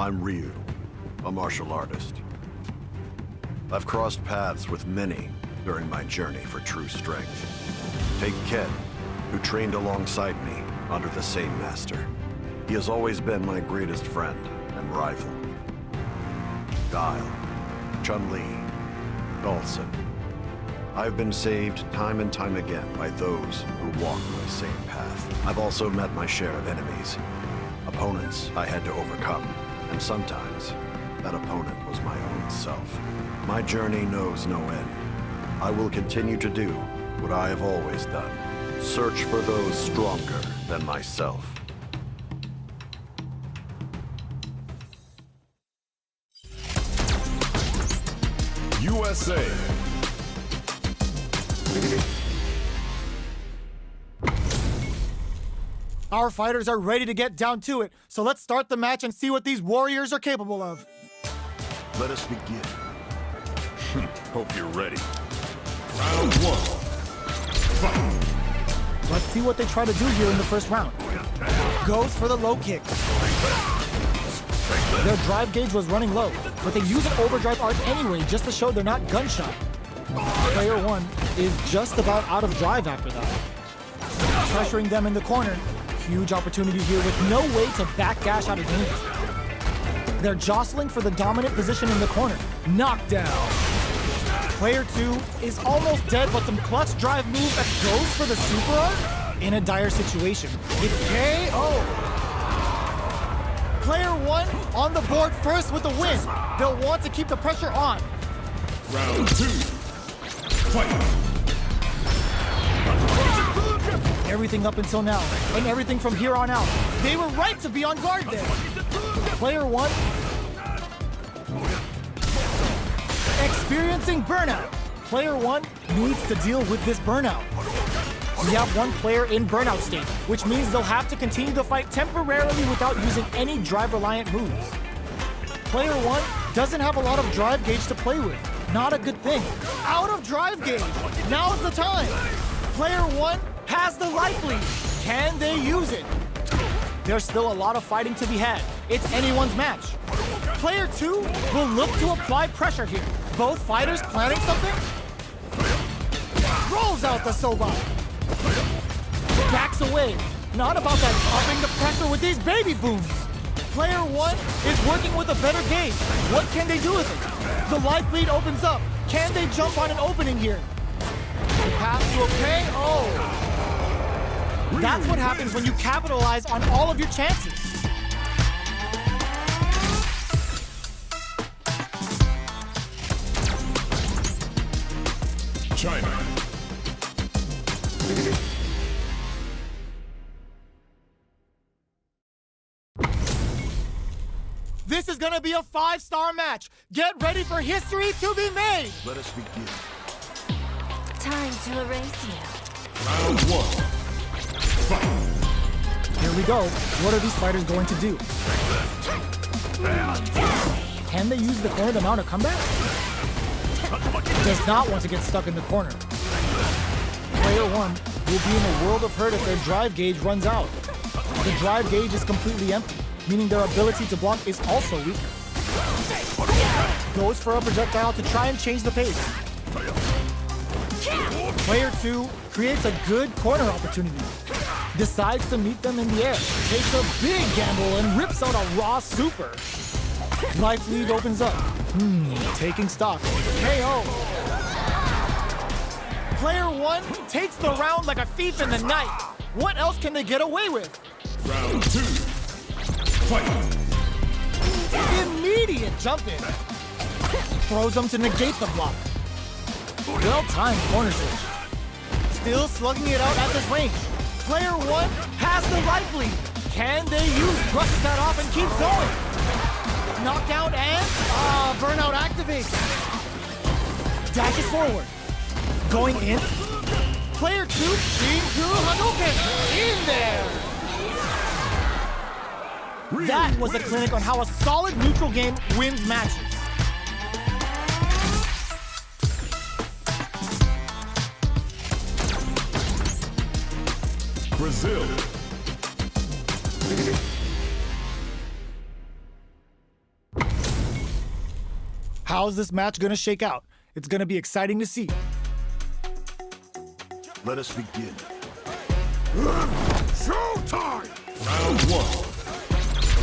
I'm Ryu, a martial artist. I've crossed paths with many during my journey for true strength. Take Ken, who trained alongside me under the same master. He has always been my greatest friend and rival. Guile, Chun-Li, Dhalsim. I've been saved time and time again by those who walk my same path. I've also met my share of enemies, opponents I had to overcome, and sometimes that opponent was my own self. My journey knows no end. I will continue to do what I have always done. Search for those stronger than myself. USA. Our fighters are ready to get down to it, so let's start the match and see what these warriors are capable of. Let us begin. Hope you're ready. Round one. Fight. Let's see what they try to do here in the first round. Goes for the low kick. Their drive gauge was running low, but they use an overdrive arc anyway just to show they're not gunshot. Player one is just about out of drive after that. Pressuring them in the corner. Huge opportunity here with no way to backdash out of danger. They're jostling for the dominant position in the corner. Knockdown. Player two is almost dead, but some clutch drive move that goes for the super arc in a dire situation. It's KO. Player one on the board first with the win. They'll want to keep the pressure on. Round two. Fight. Everything up until now, and everything from here on out. They were right to be on guard there. Player one experiencing burnout. Player one needs to deal with this burnout. We have one player in burnout state, which means they'll have to continue the fight temporarily without using any drive-reliant moves. Player one doesn't have a lot of drive gauge to play with. Not a good thing. Out of drive gauge. Now's the time. Player one has the life lead. Can they use it? There's still a lot of fighting to be had. It's anyone's match. Player two will look to apply pressure here. Both fighters planning something? Rolls out the Soba. Backs away. Not about that upping the pressure with these baby booms. Player one is working with a better gauge. What can they do with it? The life lead opens up. Can they jump on an opening here? The path to a KO. That's what happens when you capitalize on all of your chances. China. This is gonna be a 5-star match. Get ready for history to be made. Let us begin. Time to erase you. Round one. Fight. Here we go. What are these fighters going to do? Can they use the corner to mount a comeback? Does not want to get stuck in the corner. Player one will be in a world of hurt if their drive gauge runs out. The drive gauge is completely empty, meaning their ability to block is also weaker. Goes for a projectile to try and change the pace. Player two creates a good corner opportunity. Decides to meet them in the air. Takes a big gamble and rips out a raw super. Life lead opens up. Taking stock. KO. Player one takes the round like a thief in the night. What else can they get away with? Round two. Fight. Immediate jump in. Throws them to negate the block. Well-timed corner switch. Still slugging it out at this range. Player one has the life lead. Can they brushes that off and keeps going. Knockdown and burnout activates. Dashes forward. Going in. Player two, Shinku Hadouken. In there. That was a clinic on how a solid neutral game wins matches. Brazil. How's this match gonna shake out? It's gonna be exciting to see. Let us begin. Showtime! Round 1.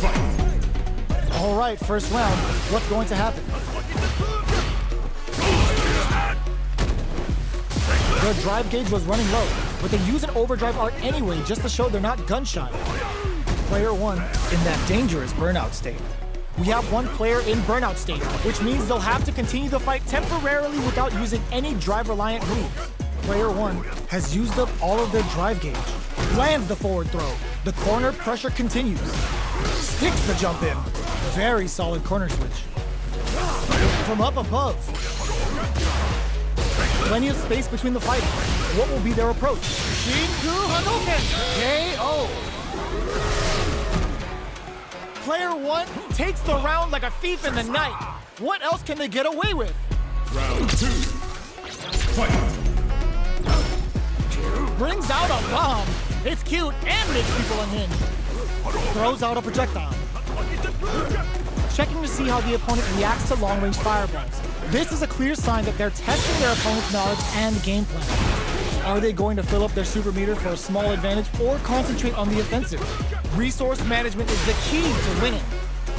Fight! All right, first round. What's going to happen? Their drive gauge was running low, but they use an overdrive art anyway just to show they're not gun shy. Player 1 in that dangerous burnout state. We have one player in burnout state, which means they'll have to continue the fight temporarily without using any drive-reliant moves. Player 1 has used up all of their drive gauge. Lands the forward throw. The corner pressure continues. Sticks the jump in. Very solid corner switch. From up above. Plenty of space between the fighters. What will be their approach? Shinku Hadouken! KO! Player 1 takes the round like a thief in the night. What else can they get away with? Round 2. Fight! Brings out a bomb. It's cute and makes people unhinged. Throws out a projectile. Checking to see how the opponent reacts to long-range fireballs. This is a clear sign that they're testing their opponent's knowledge and game plan. Are they going to fill up their super meter for a small advantage or concentrate on the offensive? Resource management is the key to winning.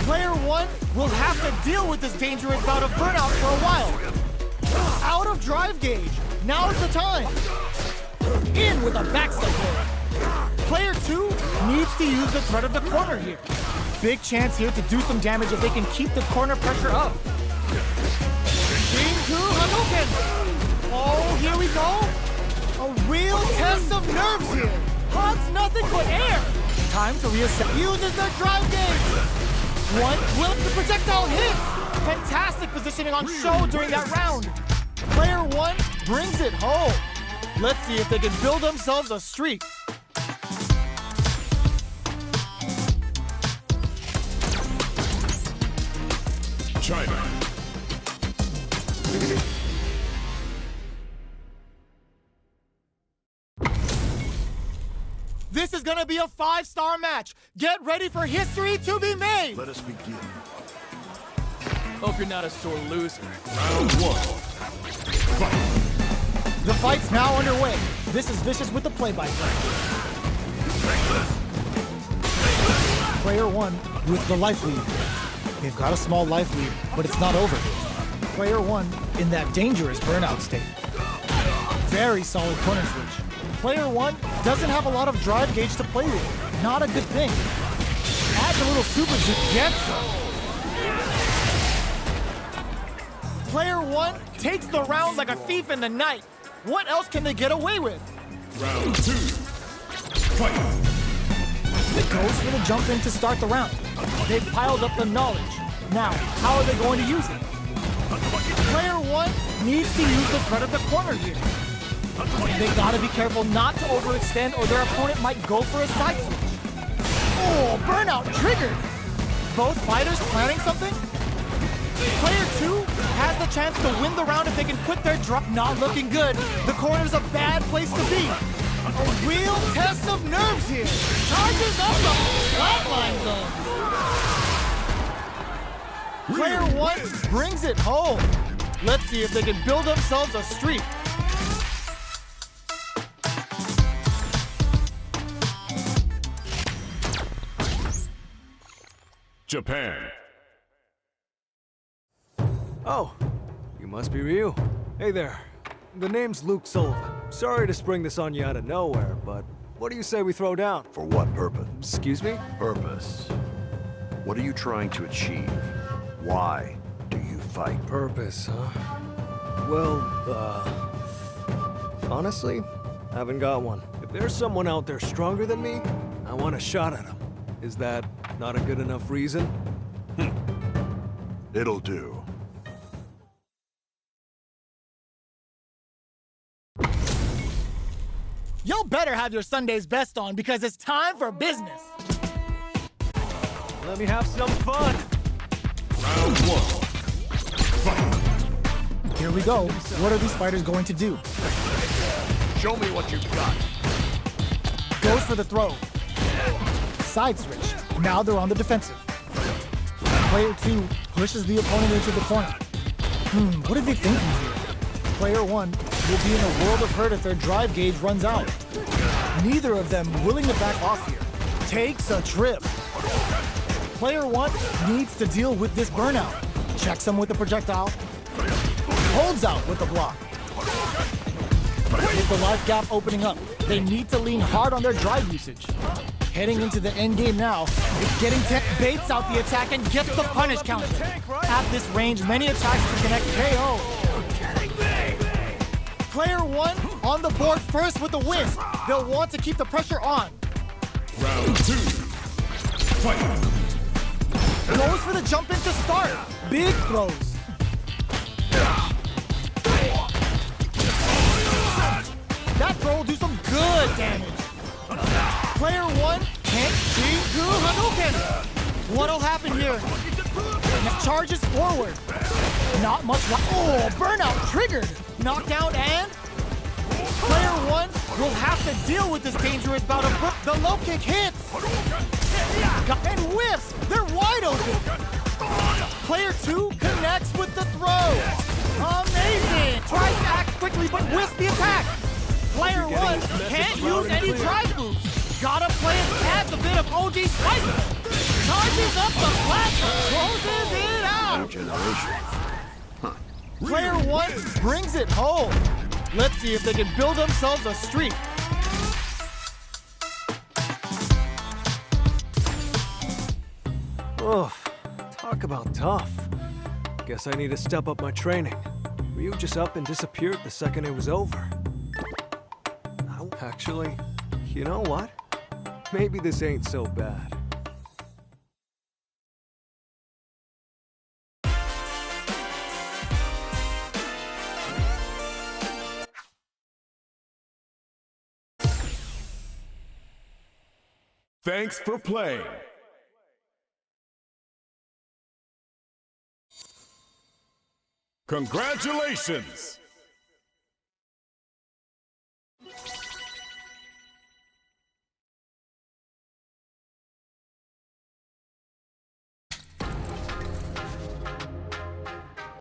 Player 1 will have to deal with this dangerous bout of burnout for a while. Out of drive gauge. Now's the time. In with a backstep roll. Player 2 needs to use the threat of the corner here. Big chance here to do some damage if they can keep the corner pressure up. Shinku Hadouken! Oh, here we go. A real test of nerves here. Hugs nothing but air. Time to reassess. Uses their drive gauge. One will the projectile hit. Fantastic positioning on show during that round. Player 1 brings it home. Let's see if they can build themselves a streak. China. This is gonna be a 5-star match. Get ready for history to be made. Let us begin. Hope you're not a sore loser. Round 1. Fight! The fight's now underway. This is Vicious with the play-by-play. Player 1 with the life lead. They've got a small life lead, but it's not over. Player 1 in that dangerous burnout state. Very solid corner switch. Player 1 doesn't have a lot of drive gauge to play with. Not a good thing. Adds a little super juke, gets some. Player 1 takes the round like a thief in the night. What else can they get away with? Round 2. Fight! Goes for the jump in to start the round. They've piled up the knowledge. Now, how are they going to use it? Player 1 needs to use the threat of the corner here. They gotta be careful not to overextend or their opponent might go for a side switch. Oh, burnout triggered! Both fighters planning something? Player 2 has the chance to win the round if they can quit their drop. Not looking good. The corner's a bad place to be. A real test of nerves here. Charges up the flatline zone. Player 1 brings it home. Let's see if they can build themselves a streak. Japan. Oh, you must be Ryu. Hey there. The name's Luke Sullivan. Sorry to spring this on you out of nowhere, but what do you say we throw down? For what purpose? Excuse me? Purpose. What are you trying to achieve? Why do you fight? Purpose, huh? Well, honestly, haven't got one. If there's someone out there stronger than me, I want a shot at him. Is that not a good enough reason? It'll do. Y'all better have your Sunday's best on because it's time for business. Let me have some fun. Round 1. Fight! Here we go. What are these fighters going to do? Show me what you've got. Goes for the throw. Side switch. Now they're on the defensive. Player 2 pushes the opponent into the corner. What are they thinking here? Player 1 will be in a world of hurt if their drive gauge runs out. Neither of them willing to back off here. Takes a trip. Player 1 needs to deal with this burnout. Checks him with the projectile. Holds out with the block. With the life gap opening up, they need to lean hard on their drive usage. Heading into the end game now, it's getting baits out the attack and gets the punish counter. At this range, many attacks can connect KO. Player 1 on the board first with the win. They'll want to keep the pressure on. Round 2. Fight. Goes for the jump in to start. Big throws. That throw will do some good damage. Player 1 can't Jingu Hadouken. What'll happen here? Charges forward. Not much. Oh, burnout triggered. Knockdown and player 1 will have to deal with this dangerous bout of the low kick hits. And whiffs. They're wide open. Player 2 connects with the throw. Amazing. Tries to act quickly but whiffs the attack. Player 1 can't use any drive moves. Gotta play it adds a bit of OG spice. Charges up the platform. Closes it out. New generation. Player 1 brings it home. Let's see if they can build themselves a streak. Oof, talk about tough. Guess I need to step up my training. Ryu just up and disappeared the second it was over. Actually, you know what? Maybe this ain't so bad. Thanks for playing. Congratulations!